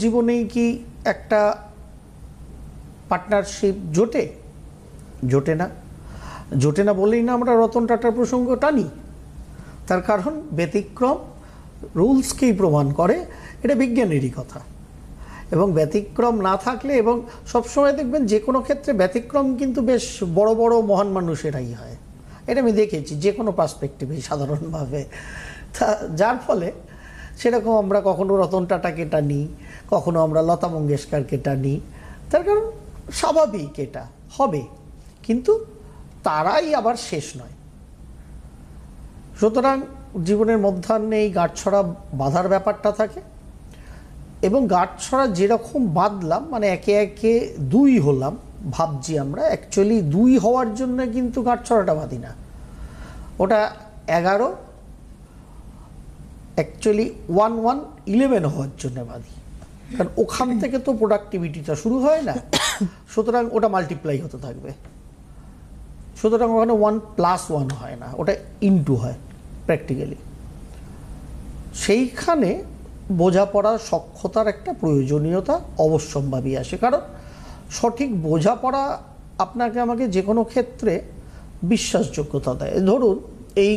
জীবনেই কি একটা পার্টনারশিপ জোটে না বলেই না আমরা রতন টাটার প্রসঙ্গ টানি। তার কারণ ব্যতিক্রম রুলসকেই প্রমাণ করে, এটা বিজ্ঞানেরই কথা। এবং ব্যতিক্রম না থাকলে, এবং সবসময় দেখবেন যে কোনো ক্ষেত্রে ব্যতিক্রম কিন্তু বেশ বড় বড় মহান মানুষেরাই হয়, এটা আমি দেখেছি যে কোনো পার্সপেক্টিভে সাধারণভাবে। যার ফলে সেরকম আমরা কখনো রতন টাটাকে টানি, কখনো আমরা লতা মঙ্গেশকরকে টানি। তার কারণ স্বাভাবিক, এটা হবে, কিন্তু তারাই আবার শেষ নয়। সুতরাং জীবনের মধ্যাহ্নে এই গাঁটছড়া বাঁধার ব্যাপারটা থাকে, এবং গাঁটছড়া যেরকম বাঁধলাম, মানে একে একে দুই হলাম ভাবছি আমরা, অ্যাকচুয়ালি দুই হওয়ার জন্য কিন্তু গাঁটছড়াটা বাঁধি না, ওটা 11 অ্যাকচুয়ালি 11 হওয়ার জন্য বাঁধি। কারণ ওখান থেকে তো প্রোডাক্টিভিটিটা শুরু হয় না, সুতরাং ওটা মাল্টিপ্লাই হতে থাকবে। সুতরাং ওখানে 1+1 হয় না, ওটা ইনটু হয় প্র্যাকটিক্যালি। সেইখানে বোঝাপড়া সক্ষতার একটা প্রয়োজনীয়তা অবশ্যম্ভাবী আসে। কারণ সঠিক বোঝাপড়া আপনাকে আমাকে যে কোনো ক্ষেত্রে বিশ্বাসযোগ্যতা দেয়। ধরুন এই